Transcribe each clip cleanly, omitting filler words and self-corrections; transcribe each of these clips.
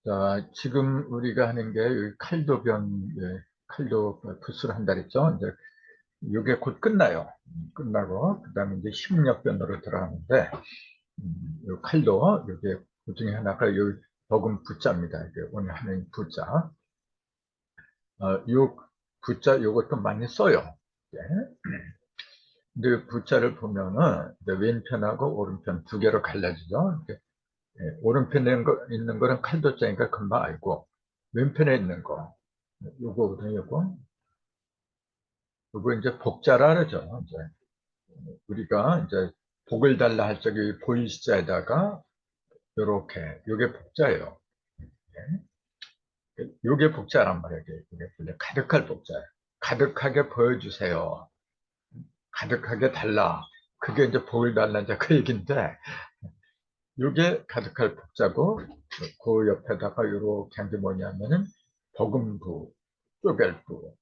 자, 지금 우리가 하는 게 칼도변, 칼도 붓을 한다 그랬죠. 이제 이게 곧 끝나요. 끝나고 그다음에 이제 십력변으로 들어가는데 요 칼도 이게 그 중에 하나가 요 버금 붓자입니다. 이게 오늘 하는 붓자. 요 붓자 요것도 많이 써요. 예. 근데 붓자를 보면은 이제 왼편하고 오른편 두 개로 갈라지죠. 이렇게, 오른편에 있는 거는 칼도자니까 금방 알고 왼편에 있는 거 요거거든요. 요거 이제 복자라 그러죠. 이제 우리가 이제 복을 달라 할 적에 보이시자에다가 요렇게 요게 복자예요. 요게 복자란 말이에요. 이게 가득할 복자예요. 가득하게 보여주세요. 가득하게 달라. 그게 이제 복을 달라 이제 그 얘기인데 요게 가득할 복자고 그 옆에다가 요렇게 한 게 뭐냐면은 버금부, 쪼갤부.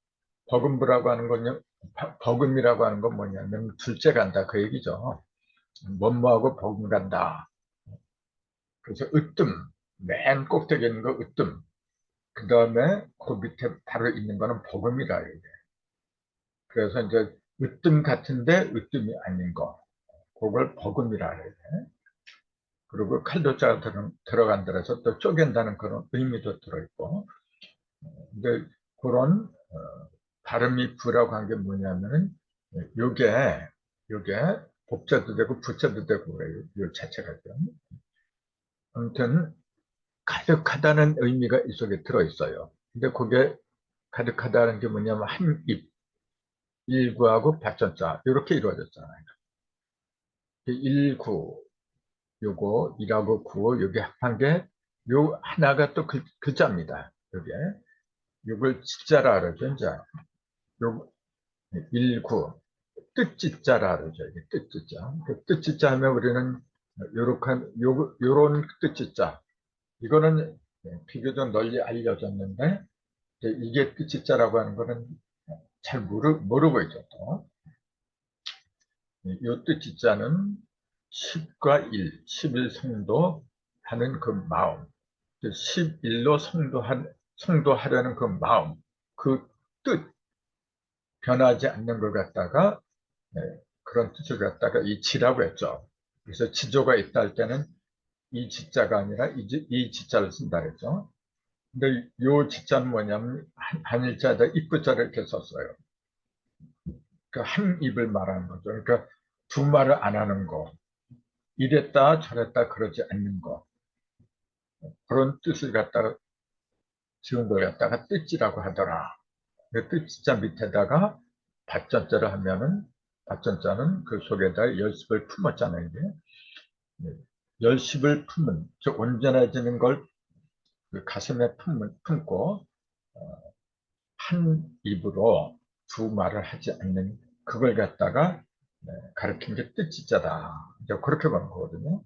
버금부라고 하는 건요. 버금이라고 하는 건 뭐냐면 둘째 간다 그 얘기죠. 뭐뭐하고 버금 간다. 그래서 으뜸, 맨 꼭대기에 있는 거 으뜸. 그 다음에 그 밑에 바로 있는 거는 버금이라 이게. 그래서 이제 으뜸 같은데 으뜸이 아닌 거. 그걸 버금이라 해요. 그리고 칼도자가 들어간다 해서 또 쪼갠다는 그런 의미도 들어있고. 근데 그런 발음이 부라고 한 게 뭐냐면은 요게 복자도 되고 부자도 되고 그래요. 요 자체가요. 아무튼 가득하다는 의미가 이 속에 들어있어요. 근데 그게 가득하다는 게 뭐냐면 한 입, 일구하고 받침자 이렇게 이루어졌잖아요. 일구 요거 일하고 구 요게 합한 게 요 하나가 또 글자입니다. 요게 요걸 집자라 그러죠. 이제 요 일구 뜻짓자라 그러죠. 이게 뜻짓자. 그 뜻짓자 하면 우리는 요런 뜻짓자. 이거는 비교적 널리 알려졌는데 이게 뜻짓자라고 하는 거는 잘 모르고 있죠. 또. 요 뜻짓자는 10과 1, 11 성도하는 그 마음, 11로 성도하려는 그 마음, 그 뜻, 변하지 않는 걸 갖다가 네, 그런 뜻을 갖다가 이 지라고 했죠. 그래서 지조가 있다 할 때는 이 지자가 아니라 이 지자를 쓴다 그랬죠. 근데 요 지자는 뭐냐면 한 일자에다 입구자를 이렇게 썼어요. 그 한 입을 말하는 거죠. 그러니까 두 말을 안 하는 거. 이랬다 저랬다 그러지 않는 거. 그런 뜻을 갖다가 지은 걸 갖다가 뜻지라고 하더라. 그 뜻자 밑에다가 받전자를 하면은 받전자는 그 속에다 열십을 품었잖아요. 이게. 네. 열십을 품은, 즉 온전해지는 걸그 가슴에 품고 한 입으로 두 말을 하지 않는 그걸 갖다가 가르친 게 뜻지자다. 이제 그렇게 보는 거거든요.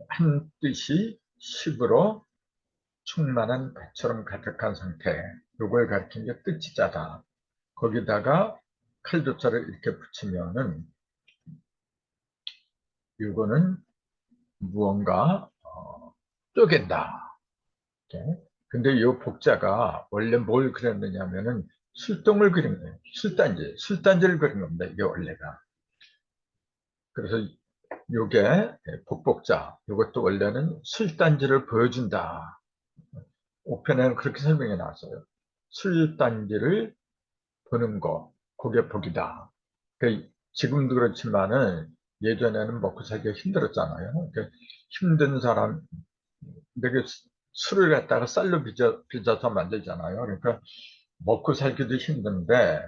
한 뜻이 십으로 충만한 배처럼 가득한 상태. 요걸 가르친 게 뜻지자다. 거기다가 칼조자를 이렇게 붙이면은 이거는 무언가 쪼갠다. 이렇게. 근데 이 복자가 원래 뭘 그렸느냐면은 술동을 그린 거예요. 술단지를 그린 겁니다. 이게 원래가. 그래서 요게 복복자, 이것도 원래는 술단지를 보여준다. 우편에는 그렇게 설명해 놨어요. 술단지를 보는 거, 그게 복이다. 지금도 그렇지만은 예전에는 먹고 살기가 힘들었잖아요. 힘든 사람, 되게 술을 갖다가 쌀로 빚어서 만들잖아요. 그러니까 먹고 살기도 힘든데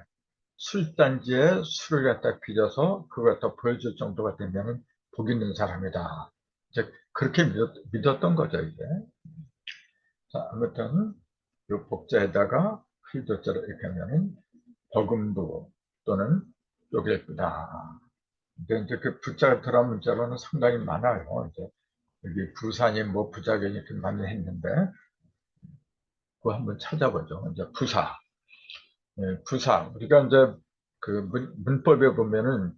술단지에 술을 갖다 빚어서 그걸 갖다 보여줄 정도가 되면 복 있는 사람이다. 이제 그렇게 믿었던 거죠, 이게. 자, 아무튼 이 복자에다가 필조자를 이렇게 하면은 버금도 또는 쪼갤부다. 근데 이제 그 부자가 들어간 문자로는 상당히 많아요. 이제 여기 부산이 뭐 부작용이 이렇게 많이 했는데 그거 한번 찾아보죠. 이제 부사. 부사. 우리가 이제 그 문법에 보면은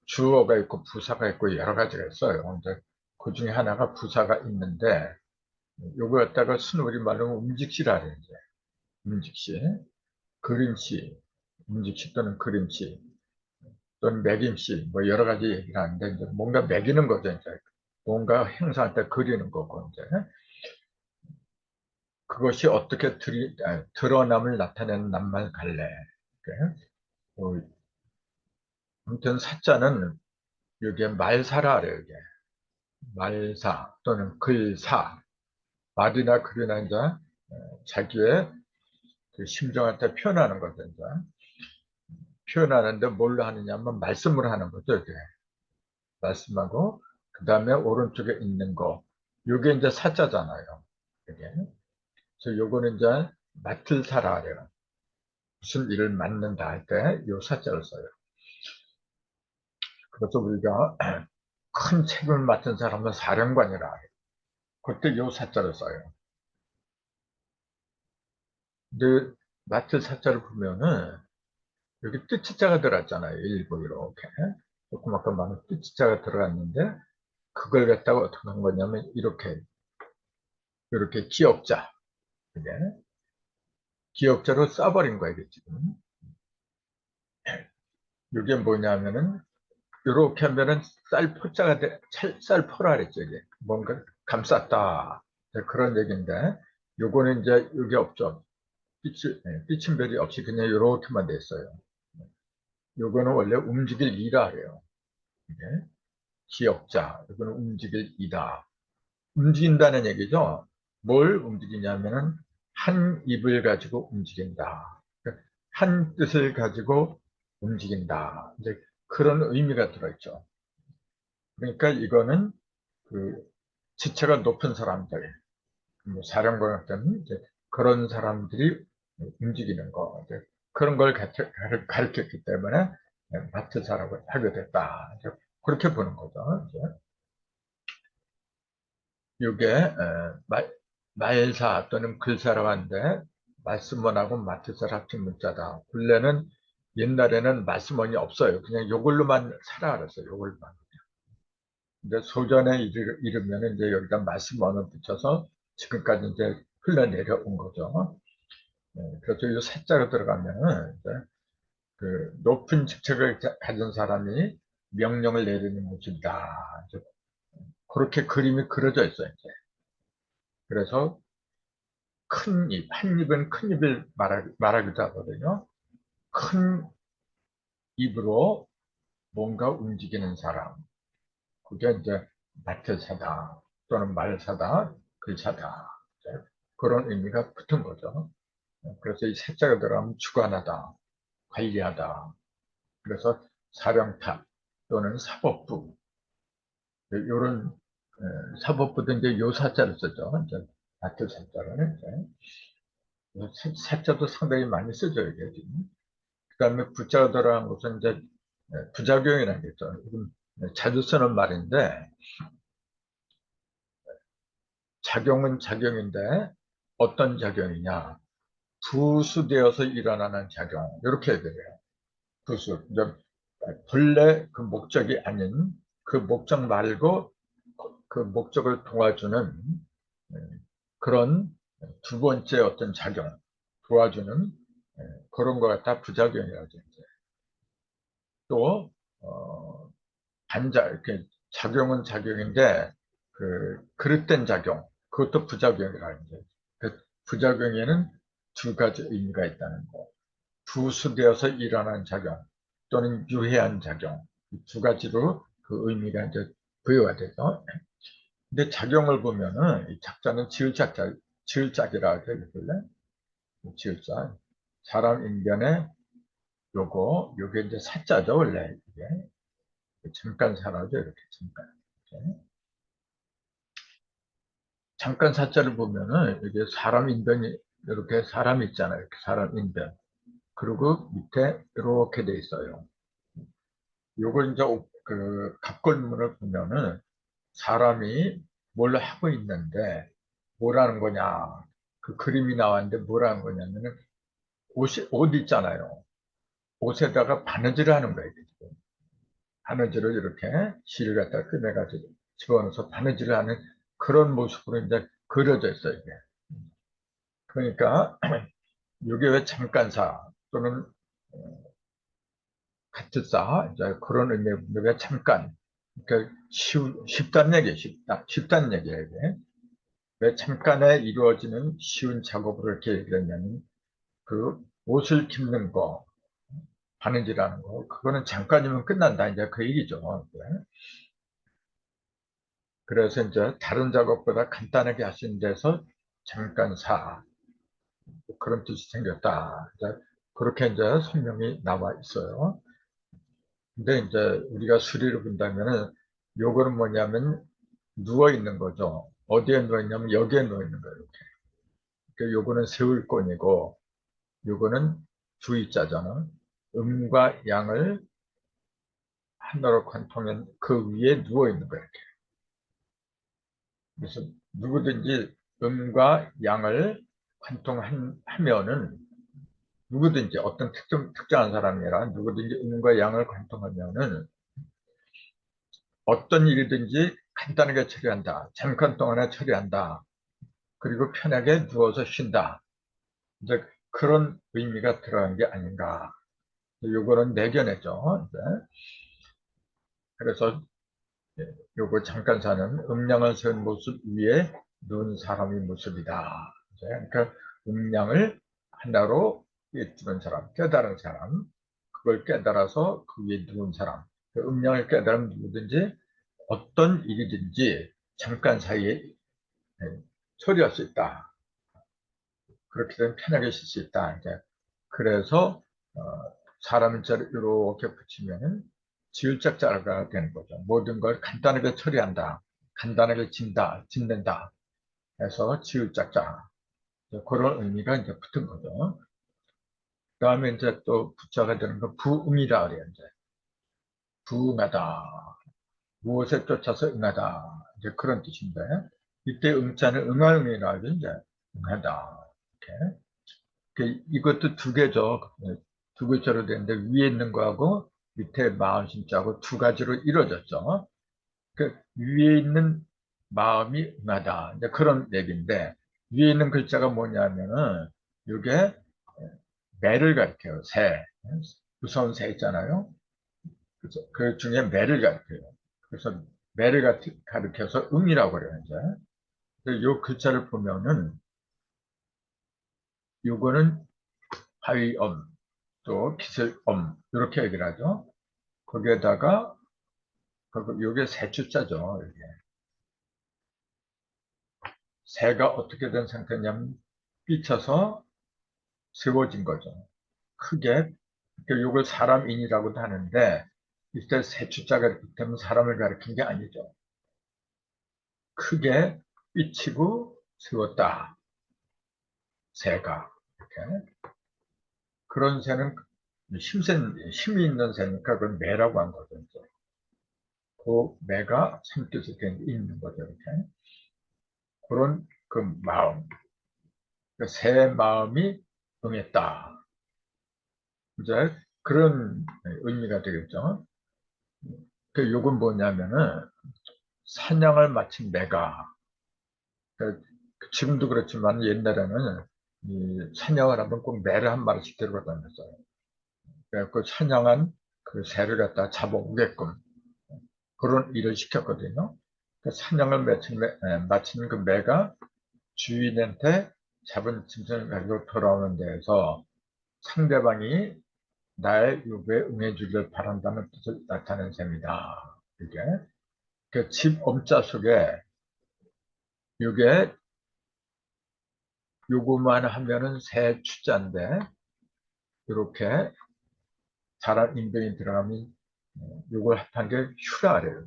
주어가 있고 부사가 있고 여러 가지가 있어요. 이제 그 중에 하나가 부사가 있는데, 요거 갖다가 순우리 말로 움직시라 그래, 이제. 움직시, 그림시, 움직시 또는 그림시, 또는 매김시, 뭐 여러 가지 얘기를 하는데, 이제 뭔가 매기는 거죠, 이제. 뭔가 행사할 때 그리는 거고, 이제. 그것이 어떻게 드러남을 나타내는 낱말 갈래. 어, 아무튼 사자는 여기에 말사라 그래요, 이게. 말사 또는 글사. 말이나 글이나 이제 자기의 그 심정을 때 표현하는 거죠, 이제. 표현하는데 뭘로 하느냐면 말씀을 하는 거죠, 이게. 말씀하고, 그 다음에 오른쪽에 있는 거. 요게 이제 사자잖아요. 이게. 그래서 요거는 이제 맡을 사라 그래요. 무슨 일을 맡는다 할 때 요 사자를 써요. 그래서 우리가 큰 책을 맡은 사람은 사령관이라 해요. 그때 요 사자를 써요. 근데 맡을 사자를 보면은 여기 뜻자가 들어갔잖아요. 일부 이렇게. 조그맣게 많은 뜻자가 들어갔는데 그걸 갖다가 어떻게 한 거냐면 이렇게 기역자. 이게 기역자로 써버린 거예요, 이게 지금. 이게 뭐냐면은 이렇게 하면은 쌀포자가 쌀포라 그랬죠, 이게. 뭔가 감쌌다. 그런 얘기인데 요거는 이제 여기 없죠. 삐침별이 없이 그냥 이렇게만 돼 있어요. 요거는 원래 움직일 이라 그래요. 이게 기역자, 이거는 움직일 이다. 움직인다는 얘기죠. 뭘 움직이냐면은 한 입을 가지고 움직인다. 그러니까 한 뜻을 가지고 움직인다. 이제 그런 의미가 들어있죠. 그러니까 이거는 그 지체가 높은 사람들, 뭐 사령관 같은 이제 그런 사람들이 움직이는 거, 이제 그런 걸 가르쳤기 때문에 마트사라고 하게 됐다. 이제 그렇게 보는 거죠. 이제 이게 말사 또는 글사라고 하는데 말씀원하고 마트사 합친 문자다. 본래는 옛날에는 말씀원이 없어요. 그냥 요걸로만 살아 그랬어요. 요걸로만. 근데 소전에 이르면 이제 여기다 말씀원을 붙여서 지금까지 이제 흘러내려온 거죠. 그래서 이 사자로 들어가면은 이제 그 높은 직책을 가진 사람이 명령을 내리는 모습이다. 이제 그렇게 그림이 그려져 있어요. 이제. 그래서 큰 입, 한 입은 큰 입을 말하기도 하거든요. 큰 입으로 뭔가 움직이는 사람. 그게 이제 마태사다 또는 말사다, 글사다. 이제 그런 의미가 붙은 거죠. 그래서 이 세자가 들어가면 주관하다, 관리하다. 그래서 사령탑 또는 사법부 이런 사법부도 이제 요 사자를 쓰죠. 이제 마트 사자를 사자도 상당히 많이 쓰죠 이게 지금. 그다음에 부자가 들어간 것은 이제 부작용이라는 게 있죠. 이건 자주 쓰는 말인데 작용은 작용인데 어떤 작용이냐? 부수되어서 일어나는 작용 이렇게 얘기해요. 부수. 본래 그 목적이 아닌 그 목적 말고 그 목적을 도와주는 그런 두 번째 어떤 작용, 도와주는 그런 거 갖다 부작용이라고 이제. 또 이렇게 작용은 작용인데 그 그릇된 작용, 그것도 부작용이라는 게. 그 부작용에는 두 가지 의미가 있다는 거. 부수되어서 일어나는 작용 또는 유해한 작용 이 두 가지로 그 의미가 이제 부여가 되죠. 근데 작용을 보면은 이 작자는 지을짝이라 그러길래 지을짝 사람 인견에 요게 이제 사자죠 원래 이게 잠깐 사라져 이렇게 잠깐 이렇게. 잠깐 사자를 보면은 이게 사람 인변이 이렇게 사람 있잖아요. 이렇게 사람 인변 그리고 밑에 이렇게 돼 있어요. 요거 이제 그 갑골문을 보면은 사람이 뭘 하고 있는데 뭐라는 거냐 그 그림이 나왔는데 뭐라는 거냐면은 옷 있잖아요. 옷에다가 바느질을 하는 거예요. 지금. 바느질을 이렇게 실을 갖다 꺼내가지고 집어넣어서 바느질을 하는 그런 모습으로 이제 그려져 있어요, 이게. 그러니까 이게 왜 잠깐사 또는 같은 이제 그런 의미의 왜 잠깐. 그러니까 쉽다는 얘기예요, 쉽다는 얘기예요, 이게. 왜 잠깐에 이루어지는 쉬운 작업을 이렇게 얘기를 했냐면, 그 옷을 깁는 거, 바느질하는 거, 그거는 잠깐이면 끝난다, 이제 그 얘기죠. 네. 그래서 이제 다른 작업보다 간단하게 하신 데서 잠깐사, 뭐 그런 뜻이 생겼다. 이제 그렇게 이제 설명이 나와 있어요. 근데 이제 우리가 수리를 본다면은 요거는 뭐냐면 누워 있는 거죠. 어디에 누워 있냐면 여기에 누워 있는 거예요. 이렇게. 그러니까 요거는 세울권이고 요거는 주의자잖아. 음과 양을 하나로 관통한 그 위에 누워 있는 거예요. 이렇게. 그래서 누구든지 음과 양을 관통하면은 누구든지 어떤 특정한 사람이 아니라 누구든지 음과 양을 관통하면은 어떤 일이든지 간단하게 처리한다. 잠깐 동안에 처리한다. 그리고 편하게 누워서 쉰다. 이제 그런 의미가 들어간 게 아닌가. 요거는 내견했죠. 이제. 그래서 요거 잠깐 사는 음양을 세운 모습 위에 누운 사람의 모습이다. 이제 그러니까 음양을 하나로 두는 사람, 깨달은 사람, 그걸 깨달아서 그 위에 누운 사람. 그 음양을 깨달으면 누구든지 어떤 일이든지 잠깐 사이에 처리할 수 있다. 그렇게 되면 편하게 쉴 수 있다. 이제 그래서 사람 자를 이렇게 붙이면은 지읒짝자가 되는 거죠. 모든 걸 간단하게 처리한다. 간단하게 짓는다. 해서 지읒짝자. 그런 의미가 이제 붙은 거죠. 그 다음에 이제 또 붙자가 되는 거 부응이라 그래요. 이제 부응하다. 무엇에 쫓아서 응하다. 이제 그런 뜻인데 이때 응자는 응할응이라 하죠. 이제 응하다. 이렇게. 이것도 두 개죠. 두 글자로 되는데 위에 있는 거하고 밑에 마음 심자하고 두 가지로 이루어졌죠. 그 위에 있는 마음이 응하다. 이제 그런 얘기인데 위에 있는 글자가 뭐냐면은 이게 매를 가리켜요. 새. 무서운 새 있잖아요. 그래서 그 중에 매를 가리켜요. 그래서 매를 가리켜서 응이라고 그래요. 이제 이 글자를 보면은 요거는 화위엄 또 기슬엄 이렇게 얘기를 하죠. 거기에다가 요게 세추자죠. 이게 새가 어떻게 된 상태냐면 삐쳐서 세워진 거죠. 크게 요걸 사람인이라고도 하는데 이때 세추자가 이렇게 되면 사람을 가리킨 게 아니죠. 크게 삐치고 세웠다. 새가 이렇게 그런 새는 힘이 있는 새니까 그걸 매라고 한 거죠. 이제. 그 매가 산뜻에 있는 거죠. 이렇게. 그런 그 마음, 새 마음이 응했다. 이제 그런 의미가 되겠죠. 요건 뭐냐면은 사냥을 마친 매가 그 지금도 그렇지만 옛날에는 이 사냥을 하면 꼭 매를 한 마리씩 데리고 다녔어요. 그래서 사냥한 그 새를 갖다 잡아오게끔 그런 일을 시켰거든요. 그 사냥을 마친 그 매가 주인한테 잡은 짐승을 가지고 돌아오는 데에서 상대방이 나의 요구에 응해주길 바란다는 뜻을 나타낸 셈이다. 이게 그 집 엄자 속에 이게 요구만 하면은 새 추자인데 이렇게 사람 인병이 들어가면 요걸 합한 게 휴라 그래요.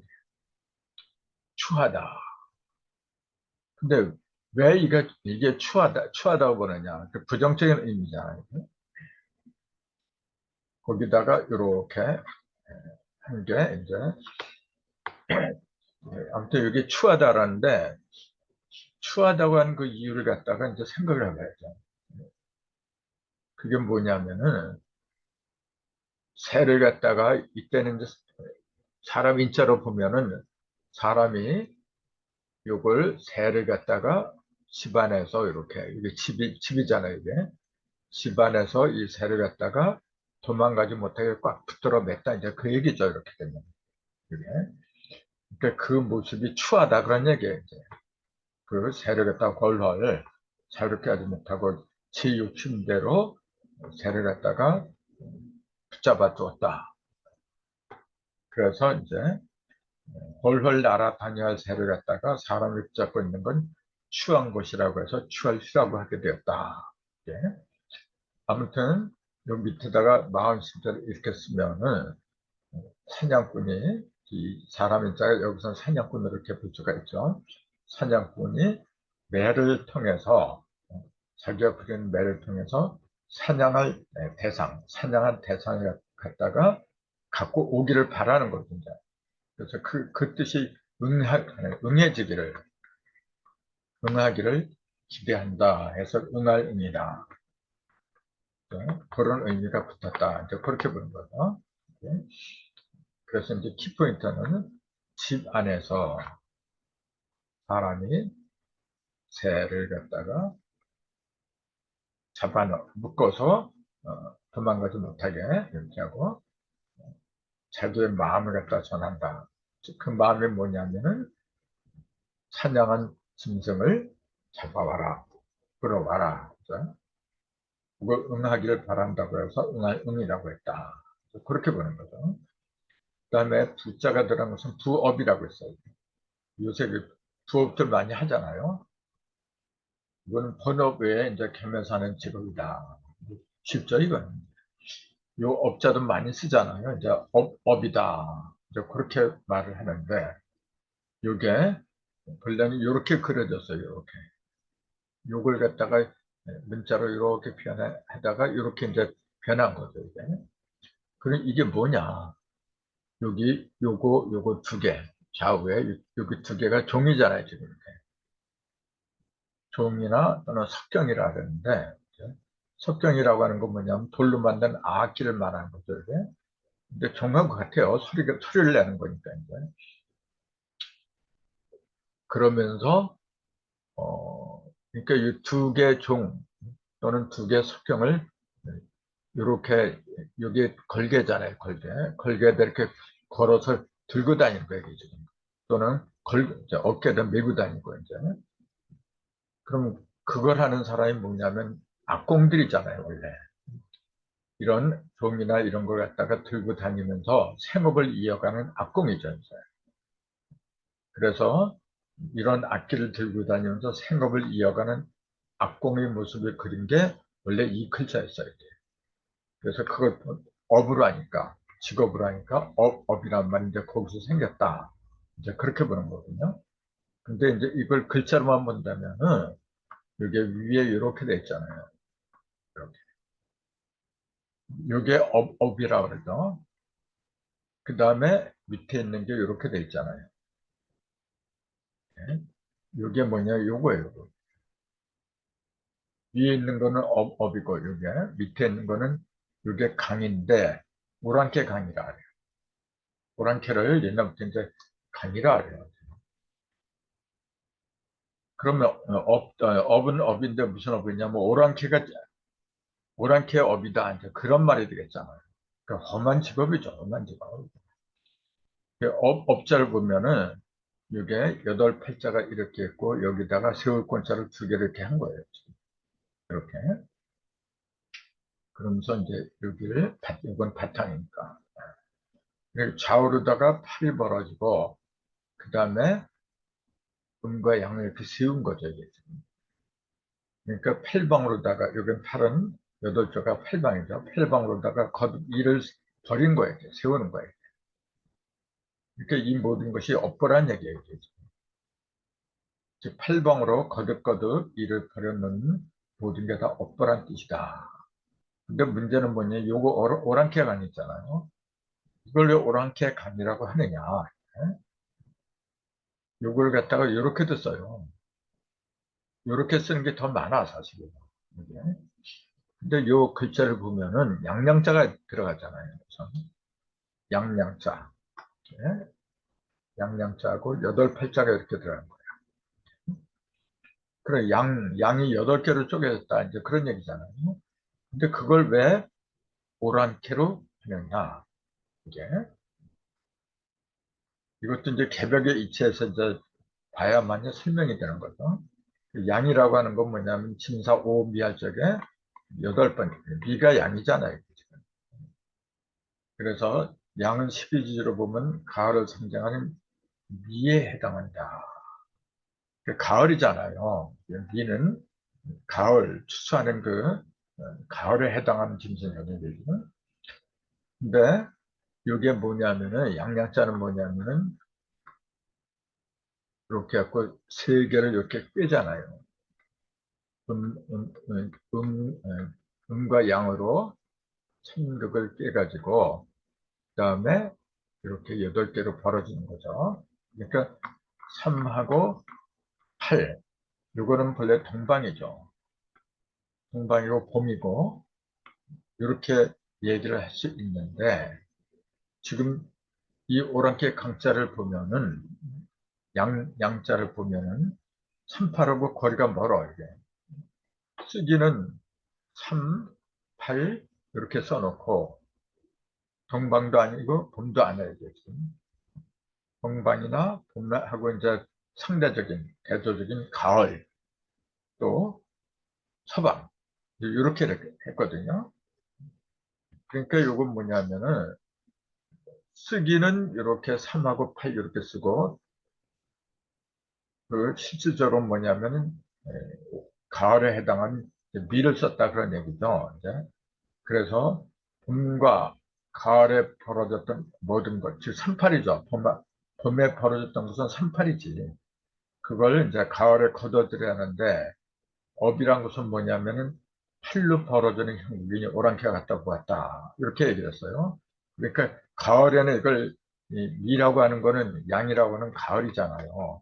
추하다. 근데 왜 이게 추하다고 보느냐? 그 부정적인 의미잖아요. 거기다가 이렇게 한 게 이제 아무튼 이게 추하다라는데 추하다고 하는 그 이유를 갖다가 이제 생각을 해봐야죠. 그게 뭐냐면은 새를 갖다가 이때는 이제 사람 인자로 보면은 사람이 요걸 새를 갖다가 집안에서 이렇게, 이게 집이잖아요, 이게. 집안에서 이 새를 갖다가 도망가지 못하게 꽉 붙들어 맸다. 이제 그 얘기죠, 이렇게 되면. 이게. 그러니까 그 모습이 추하다, 그런 얘기예요, 이제. 그 새를 갖다가 헐헐 자유롭게 하지 못하고 제 욕심대로 새를 갖다가 붙잡아 두었다. 그래서 이제 헐헐 날아다녀야 할 새를 갖다가 사람이 붙잡고 있는 건 추한 것이라고 해서 추할시라고 하게 되었다. 예. 아무튼 요 밑에다가 40절을 이렇게 쓰면은 사냥꾼이 이 사람인자가 여기서 사냥꾼으로 이렇게 볼 수가 있죠. 사냥꾼이 매를 통해서 자기가 부리는 매를 통해서 사냥할 대상, 사냥한 대상을 갖다가 갖고 오기를 바라는 거거든요. 그래서 그 뜻이 응하기를 기대한다 해서 응할 응이다. 그런 의미가 붙었다. 이제 그렇게 보는 거죠. 그래서 이제 키포인트는 집 안에서 사람이 새를 갖다가 묶어서 도망가지 못하게 이렇게 하고 자기의 마음을 갖다 전한다. 그 마음이 뭐냐면은 사냥한 짐승을 잡아와라, 끌어와라. 그죠? 그걸 응하기를 바란다고 해서 응할 응이라고 했다. 그렇게 보는 거죠. 그 다음에 부자가 들어간 것은 부업이라고 했어요. 요새 부업들 많이 하잖아요. 이건 본업 외에 이제 겸해서 하는 직업이다. 쉽죠, 이건. 요 업자도 많이 쓰잖아요. 이제 업이다. 이제 그렇게 말을 하는데, 요게 본래는 이렇게 그려졌어요. 이렇게. 요걸 갖다가 문자로 이렇게 표현하다가 이렇게 이제 변한 거죠, 이게. 그럼 이게 뭐냐? 요거 두 개. 좌우에 여기 두 개가 종이잖아요, 지금. 이렇게. 종이나 또는 석경이라 그러는데, 그죠? 석경이라고 하는 건 뭐냐면 돌로 만든 악기를 말하는 거죠, 이게. 근데 종한 것 같아요. 소리를 내는 거니까, 이제. 그러면서, 그러니까 이 두 개 종 또는 두 개 석경을 이렇게, 여기 걸개잖아요, 걸개. 걸개에다 이렇게 걸어서 들고 다니는 거예요, 이게 지금. 또는 이제 어깨에다 메고 다니고, 이제. 그럼 그걸 하는 사람이 뭐냐면 악공들이잖아요, 원래. 이런 종이나 이런 걸 갖다가 들고 다니면서 생업을 이어가는 악공이죠, 이제. 그래서 이런 악기를 들고 다니면서 생업을 이어가는 악공의 모습을 그린 게 원래 이 글자였어요. 이게. 그래서 그걸 업으로 하니까, 직업으로 하니까 업이란 말이 이제 거기서 생겼다. 이제 그렇게 보는 거거든요. 근데 이제 이걸 글자로만 본다면은 이게 위에 이렇게 돼 있잖아요. 이렇게. 이게 업이라고 그러죠. 그 다음에 밑에 있는 게 이렇게 돼 있잖아요. 이게 뭐냐, 요거예요. 위에 있는 거는 업이고, 이게 밑에 있는 거는 이게 강인데, 오랑캐 강이라 그래요. 오랑캐를 옛날부터 이제 강이라 그래요. 그러면 업은 업인데 무슨 업이냐면 오랑캐 업이다. 이제 그런 말이 되겠잖아요. 그러니까 험한 직업이죠. 험한 직업. 그 업자를 보면은 이게 여덟 팔자가 이렇게 있고 여기다가 세울 권자를 두 개 이렇게 한 거예요. 이렇게. 그러면서 이제 이건 바탕이니까. 그리고 좌우로다가 팔이 벌어지고 그 다음에 음과 양을 이렇게 세운 거죠. 이게. 그러니까 팔방으로다가 여기 팔은 여덟 조가 팔방이죠. 팔방으로다가 거듭 이를 버린 거예요. 세우는 거예요. 그러니까 이 모든 것이 업보란 얘기예요. 즉 팔방으로 거듭거듭 이를 버려놓는 모든 게 다 업보란 뜻이다. 근데 문제는 뭐냐? 요거 오랑캐 간 있잖아요. 이걸 왜 오랑캐 간이라고 하느냐? 예? 요걸 갖다가 이렇게도 써요. 이렇게 쓰는 게 더 많아, 사실은. 이게. 근데 요 글자를 보면은 양양자가 들어가잖아요. 그래서 양양자. 예? 양양자하고 여덟 팔자가 이렇게 들어간 거예요. 그래, 양이 8개로 쪼개졌다. 이제 그런 얘기잖아요. 근데 그걸 왜 오랑캐로 하느냐. 이게. 이것도 이제 개벽의 이치에서 이제 봐야만이 설명이 되는 거죠. 그 양이라고 하는 건 뭐냐면 진사 오미할 적에 8번, 미가 양이잖아요. 지금. 그래서 양은 12지지로 보면 가을을 상징하는 미에 해당한다. 가을이잖아요. 미는 가을, 추수하는 가을에 해당하는 짐승이거든요. 근데 이게 뭐냐면은, 양양자는 뭐냐면은, 이렇게 갖고 세 개를 이렇게 꿰잖아요. 음, 음, 음, 음과 양으로 천극을 꿰가지고, 그 다음에 이렇게 8개로 벌어지는 거죠. 그러니까 3하고 8, 이거는 본래 동방이죠. 동방이고 봄이고, 이렇게 얘기를 할 수 있는데, 지금 이 오랑캐 강자를 보면은, 양자를 보면은, 38하고 거리가 멀어, 이게. 쓰기는 3, 8, 이렇게 써놓고, 동방도 아니고, 봄도 아니에요, 지금. 동방이나 봄하고 이제 상대적인, 대조적인 가을, 또 서방, 이렇게 했거든요. 그러니까 이건 뭐냐면은, 쓰기는 이렇게 3하고 8 이렇게 쓰고, 그 실질적으로 뭐냐면은, 가을에 해당한 미를 썼다 그런 얘기죠. 이제. 그래서 봄과 가을에 벌어졌던 모든 것, 즉 38이죠. 봄에 벌어졌던 것은 38이지. 그걸 이제 가을에 거둬들여야 하는데, 업이란 것은 뭐냐면은 팔로 벌어지는 형국이 오랑캐가 갖다 보았다. 이렇게 얘기를 했어요. 그러니까 가을에는 이걸 미라고 하는 거는 양이라고 하는 가을이잖아요.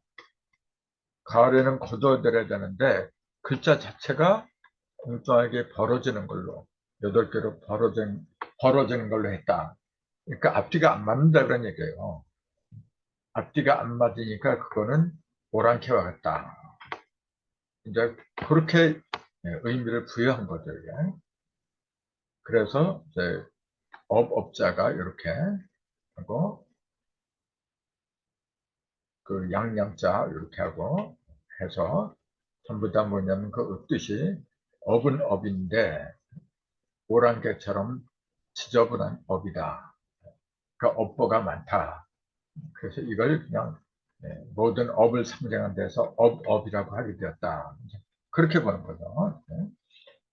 가을에는 거둬들여야 되는데 글자 자체가 공정하게 벌어지는 걸로 8개로 벌어지는 걸로 했다. 그러니까 앞뒤가 안 맞는다 그런 얘기예요. 앞뒤가 안 맞으니까 그거는 오랑캐와 같다. 이제 그렇게 의미를 부여한 거죠, 이게. 그래서 이제 업자가 이렇게 하고 그 양양자 이렇게 하고 해서 전부 다 뭐냐면 그 뜻이 업은 업인데 오랑캐처럼 지저분한 업이다. 그 업보가 많다. 그래서 이걸 그냥 모든 업을 상징한 데서 업이라고 하게 되었다. 그렇게 보는 거죠.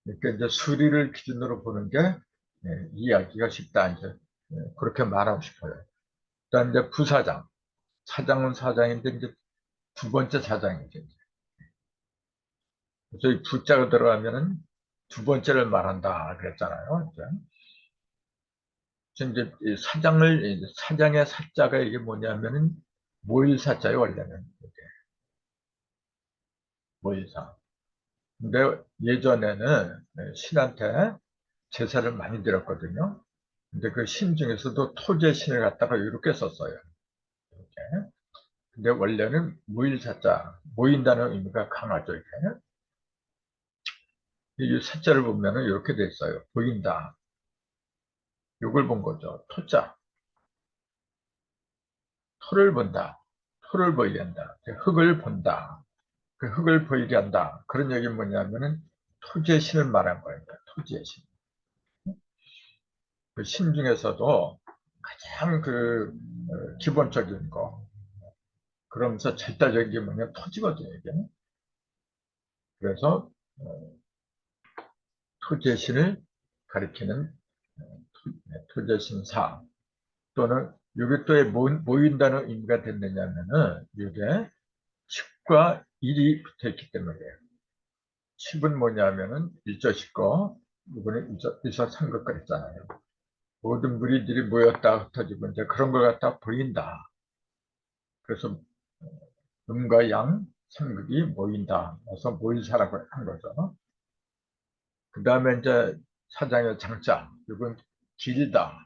그러니까 이제 수리를 기준으로 보는 게 이해하기가 쉽다. 이제 그렇게 말하고 싶어요. 그다음 이제 부사장. 사장은 사장인데 이제 두 번째 사장이죠. 그래서 이 부자가 들어가면은 두 번째를 말한다 그랬잖아요. 이제 이 사장의 사자가 이게 뭐냐면은 모일 사자예요, 원래는. 이게 모일사. 근데 예전에는 신한테 제사를 많이 드렸거든요. 근데 그 신 중에서도 토제 신을 갖다가 이렇게 썼어요. 이렇게. 근데 원래는 모일사자, 모인다는 의미가 강하죠, 이게. 이 사자를 보면은 이렇게 돼 있어요. 보인다. 이걸 본 거죠. 토자. 토를 본다. 토를 보이게 한다. 흙을 본다. 그 흙을 보이게 한다. 그런 얘기는 뭐냐면은 토지의 신을 말한 거예요. 토지의 신. 그 신 중에서도 가장 기본적인 거. 그러면서 절대적인 게 뭐냐면 토지거든요, 이게. 그래서 토지의 신을 가리키는 토지의 신사. 또는 이게 또 모인다는 의미가 됐느냐면은 이게 10과 1이 붙어 있기 때문이에요. 10은 뭐냐면은 일조식고 이번에 일사삼극과 있잖아요. 모든 무리들이 모였다 흩어지고 이제 그런 걸 갖다 보인다. 그래서 음과 양, 삼극이 모인다. 그래서 모일사라고 한 거죠. 그 다음에 이제 사장의 장자, 이건 길다.